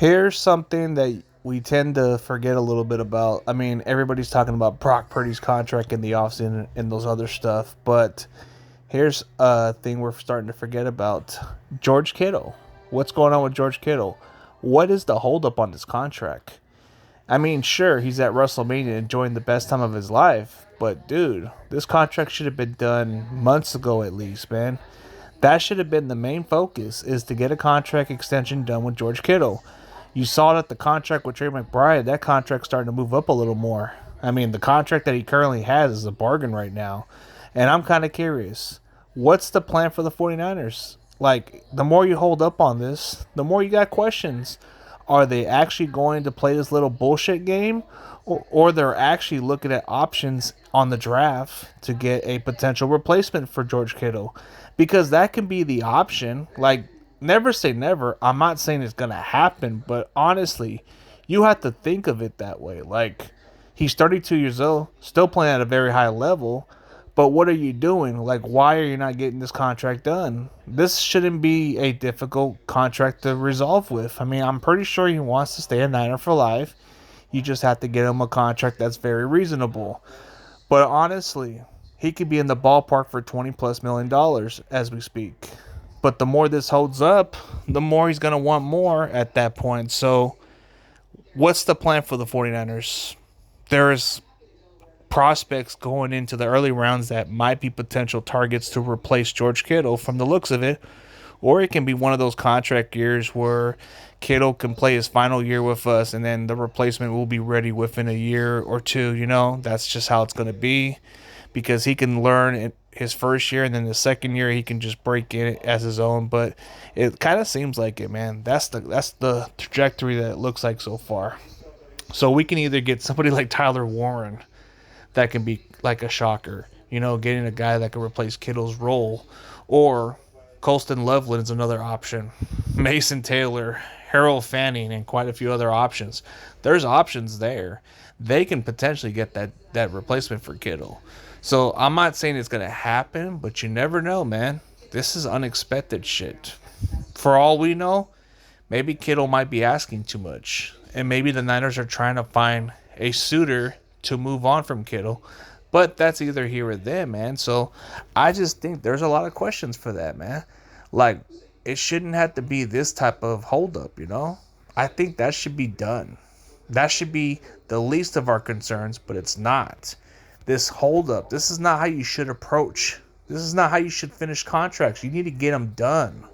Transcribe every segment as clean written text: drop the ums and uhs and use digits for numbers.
Here's something that we tend to forget a little bit about. I mean, everybody's talking about Brock Purdy's contract in the offseason and those other stuff, but here's a thing we're starting to forget about. George Kittle. What's going on with George Kittle? What is the holdup on this contract? I mean, sure, he's at WrestleMania enjoying the best time of his life, but dude, this contract should have been done months ago at least, man. That should have been the main focus, is to get a contract extension done with George Kittle. You saw that the contract with Trey McBride, that contract starting to move up a little more. I mean, the contract that he currently has is a bargain right now. And I'm kind of curious. What's the plan for the 49ers? Like, the more you hold up on this, the more you got questions. Are they actually going to play this little bullshit game? Or they're actually looking at options on the draft to get a potential replacement for George Kittle? Because that can be the option. Like, never say never. I'm not saying it's going to happen, but honestly, you have to think of it that way. Like, he's 32 years old, still playing at a very high level, but what are you doing? Like, why are you not getting this contract done? This shouldn't be a difficult contract to resolve with. I mean, I'm pretty sure he wants to stay a Niner for life. You just have to get him a contract that's very reasonable. But honestly, he could be in the ballpark for $20+ million as we speak. But the more this holds up, the more he's going to want more at that point. So, what's the plan for the 49ers? There's prospects going into the early rounds that might be potential targets to replace George Kittle from the looks of it. Or it can be one of those contract years where Kittle can play his final year with us and then the replacement will be ready within a year or two. You know, that's just how it's going to be, because he can learn in his first year and then the second year he can just break in it as his own. But it kind of seems like it, man. That's the trajectory that it looks like so far. So we can either get somebody like Tyler Warren that can be like a shocker, you know, getting a guy that can replace Kittle's role, or Colston Loveland's another option, Mason Taylor, Harold Fanning, and quite a few other options. There's options there. They can potentially get that replacement for Kittle. So I'm not saying it's going to happen, but you never know, man. This is unexpected shit. For all we know, maybe Kittle might be asking too much. And maybe the Niners are trying to find a suitor to move on from Kittle. But that's either here or there, man. So I just think there's a lot of questions for that, man. Like, it shouldn't have to be this type of holdup, you know? I think that should be done. That should be the least of our concerns, but it's not. This holdup, this is not how you should approach. This is not how you should finish contracts. You need to get them done,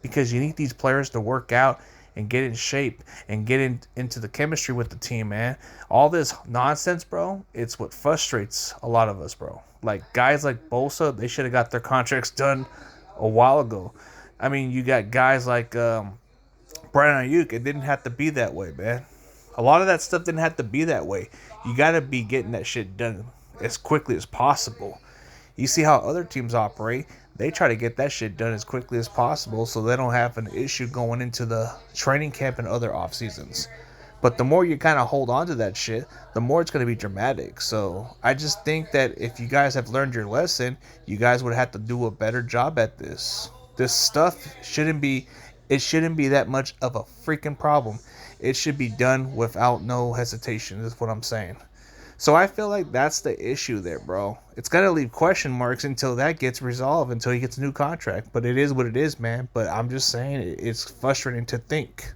because you need these players to work out and get in shape and get into the chemistry with the team, man. All this nonsense, bro, it's what frustrates a lot of us, bro. Like, guys like Bosa, they should have got their contracts done a while ago. I mean, you got guys like Brian Ayuk. It didn't have to be that way, man. A lot of that stuff didn't have to be that way. You got to be getting that shit done as quickly as possible. You see how other teams operate. They try to get that shit done as quickly as possible so they don't have an issue going into the training camp and other off seasons. But the more you kind of hold on to that shit, the more it's going to be dramatic. So I just think that if you guys have learned your lesson, you guys would have to do a better job at this. This stuff shouldn't be that much of a freaking problem. It should be done without no hesitation, is what I'm saying. So I feel like that's the issue there, bro. It's going to leave question marks until that gets resolved, until he gets a new contract. But it is what it is, man. But I'm just saying, it's frustrating to think.